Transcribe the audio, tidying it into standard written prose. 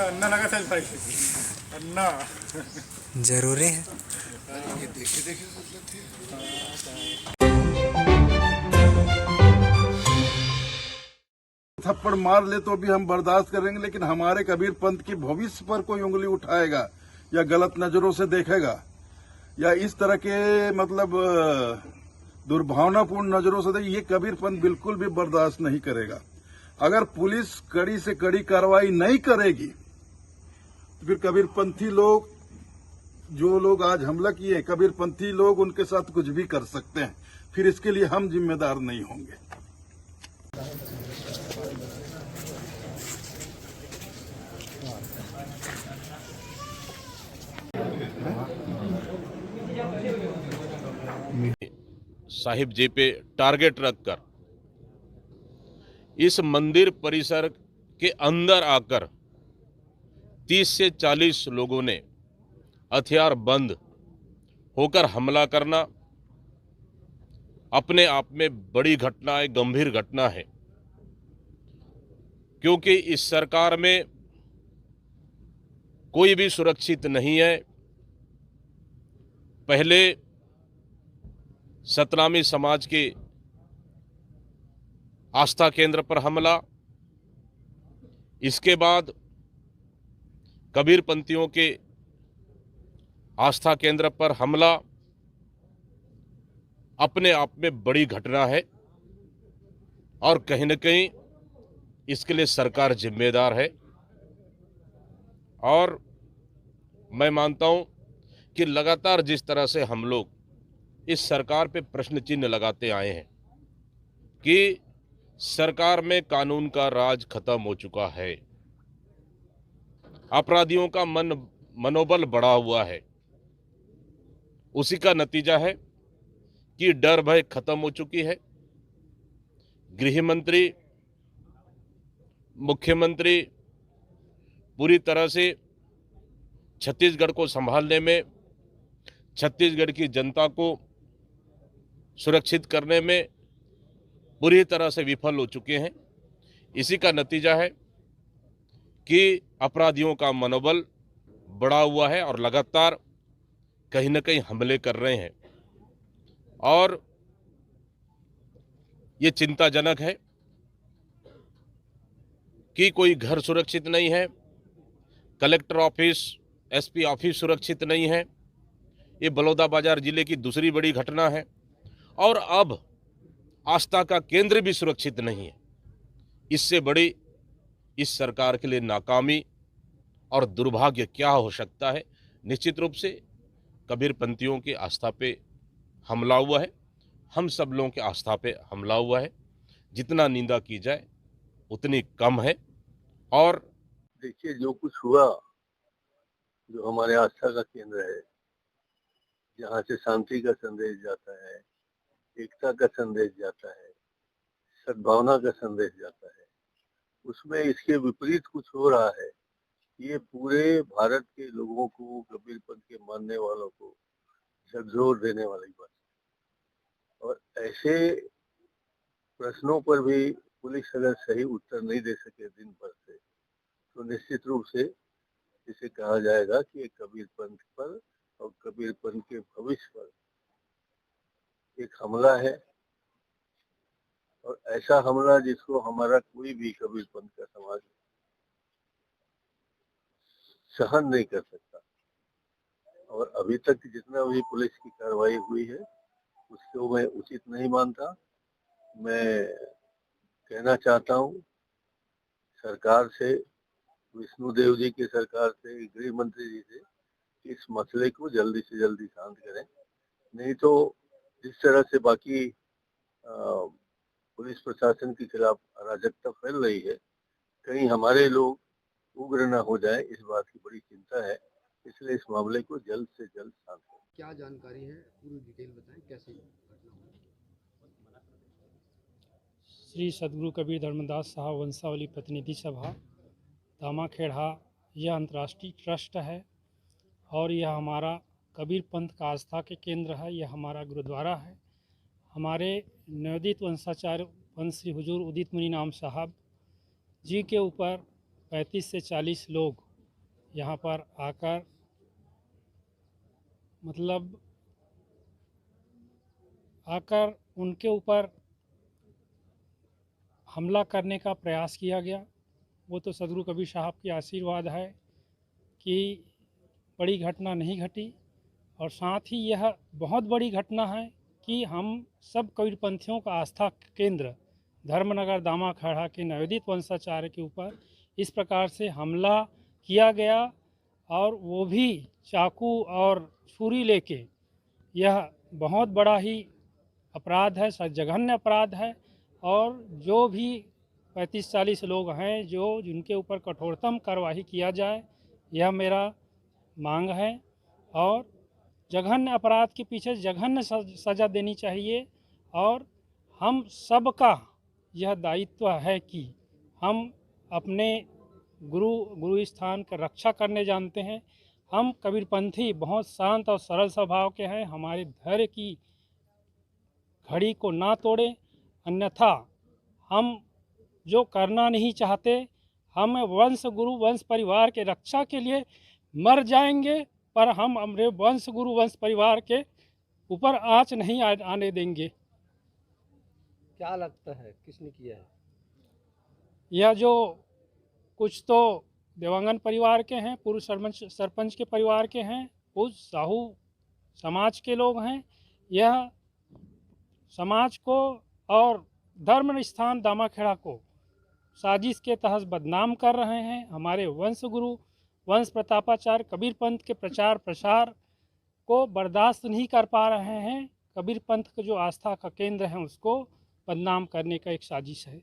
अन्न नका पाहिजे अन्न जरूरी है। थप्पड़ मार ले तो भी हम बर्दाश्त करेंगे, लेकिन हमारे कबीर पंथ की भविष्य पर कोई उंगली उठाएगा या गलत नजरों से देखेगा या इस तरह के मतलब दुर्भावनापूर्ण नजरों से देखेगा, ये कबीर पंथ बिल्कुल भी बर्दाश्त नहीं करेगा। अगर पुलिस कड़ी से कड़ी कार्रवाई नहीं करेगी तो फिर कबीरपंथी लोग, जो लोग आज हमला किए, कबीरपंथी लोग उनके साथ कुछ भी कर सकते हैं। फिर इसके लिए हम जिम्मेदार नहीं होंगे। साहिब जी पे टारगेट रखकर इस मंदिर परिसर के अंदर आकर 30 से 40 लोगों ने हथियार बंद होकर हमला करना अपने आप में बड़ी घटना है, गंभीर घटना है। क्योंकि इस सरकार में कोई भी सुरक्षित नहीं है। पहले सतनामी समाज के आस्था केंद्र पर हमला, इसके बाद कबीरपंथियों के आस्था केंद्र पर हमला अपने आप में बड़ी घटना है और कहीं न कहीं इसके लिए सरकार जिम्मेदार है। और मैं मानता हूं कि लगातार जिस तरह से हम लोग इस सरकार पे प्रश्न चिन्ह लगाते आए हैं कि सरकार में कानून का राज खत्म हो चुका है, अपराधियों का मनोबल बढ़ा हुआ है, उसी का नतीजा है कि डर भय खत्म हो चुकी है। गृह मंत्री, मुख्यमंत्री पूरी तरह से छत्तीसगढ़ को संभालने में, छत्तीसगढ़ की जनता को सुरक्षित करने में पूरी तरह से विफल हो चुके हैं। इसी का नतीजा है कि अपराधियों का मनोबल बढ़ा हुआ है और लगातार कहीं न कहीं हमले कर रहे हैं और ये चिंताजनक है कि कोई घर सुरक्षित नहीं है, कलेक्टर ऑफिस, एसपी ऑफिस सुरक्षित नहीं है। ये बलौदाबाजार जिले की दूसरी बड़ी घटना है और अब आस्था का केंद्र भी सुरक्षित नहीं है। इससे बड़ी इस सरकार के लिए नाकामी और दुर्भाग्य क्या हो सकता है। निश्चित रूप से कबीरपंथियों की आस्था पे हमला हुआ है, हम सब लोगों की आस्था पे हमला हुआ है। जितना निंदा की जाए उतनी कम है। और देखिए, जो कुछ हुआ, जो हमारे आस्था का केंद्र है, जहाँ से शांति का संदेश जाता है, एकता का संदेश जाता है, सद्भावना का संदेश जाता है, उसमें इसके विपरीत कुछ हो रहा है। ये पूरे भारत के लोगों को, कबीरपंथ के मानने वालों को झकझोर देने वाली बात है। और ऐसे प्रश्नों पर भी पुलिस अगर सही उत्तर नहीं दे सके दिन भर से, तो निश्चित रूप से इसे कहा जाएगा कि एक कबीरपंथ पर और कबीरपंथ के भविष्य पर एक हमला है। और ऐसा हमला जिसको हमारा कोई भी कबीरपंथ का समाज सहन नहीं कर सकता। और अभी तक जितना भी पुलिस की कार्रवाई हुई है उसको मैं उचित नहीं मानता। मैं कहना चाहता हूँ सरकार से, विष्णुदेव जी की सरकार से, गृह मंत्री जी से, इस मसले को जल्दी से जल्दी शांत करें। नहीं तो जिस तरह से बाकी पुलिस प्रशासन के खिलाफ अराजकता फैल रही है, कहीं हमारे लोग उग्र न हो जाए, इस बात की बड़ी चिंता है। इसलिए इस मामले को जल्द से जल्द शांत करें। क्या जानकारी है, पूरी डिटेल बताएं, कैसे घटना हुई? श्री सदगुरु कबीर धर्मदास साहब वंशावली प्रतिनिधि सभा दामाखेड़ा यह अंतर्राष्ट्रीय ट्रस्ट है और यह हमारा कबीर पंथ का आस्था के केंद्र है। यह हमारा गुरुद्वारा है। हमारे नवोदित वंशाचार्य वंश श्री हुजूर उदित मुनि नाम साहब जी के ऊपर 35 से 40 लोग यहाँ पर आकर मतलब उनके ऊपर हमला करने का प्रयास किया गया। वो तो सदगुरु कबीर साहब की आशीर्वाद है कि बड़ी घटना नहीं घटी, और साथ ही यह बहुत बड़ी घटना है कि हम सब कबीरपंथियों का आस्था केंद्र धर्मनगर दामाखेड़ा के नवोदित वंशाचार्य के ऊपर इस प्रकार से हमला किया गया, और वो भी चाकू और छुरी लेके। यह बहुत बड़ा ही अपराध है, जघन्य अपराध है, और जो भी 35-40 लोग हैं जिनके ऊपर कठोरतम कार्रवाई किया जाए, यह मेरा मांग है। और जघन्य अपराध के पीछे जघन्य सज़ा देनी चाहिए, और हम सबका यह दायित्व है कि हम अपने गुरु स्थान का रक्षा करने जानते हैं। हम कबीरपंथी बहुत शांत और सरल स्वभाव के हैं। हमारे धैर्य की घड़ी को ना तोड़ें, अन्यथा हम जो करना नहीं चाहते, हम वंश परिवार के रक्षा के लिए मर जाएंगे, पर हम हमारे वंश परिवार के ऊपर आँच नहीं आने देंगे। क्या लगता है किसने किया है? यह जो कुछ तो देवांगन परिवार के हैं, पूर्व सरपंच के परिवार के हैं, कुछ साहू समाज के लोग हैं। यह समाज को और धर्म स्थान दामाखेड़ा को साजिश के तहत बदनाम कर रहे हैं। हमारे वंश प्रतापाचार्य कबीर पंथ के प्रचार प्रसार को बर्दाश्त नहीं कर पा रहे हैं। कबीर पंथ का जो आस्था का केंद्र है उसको बदनाम करने का एक साजिश है।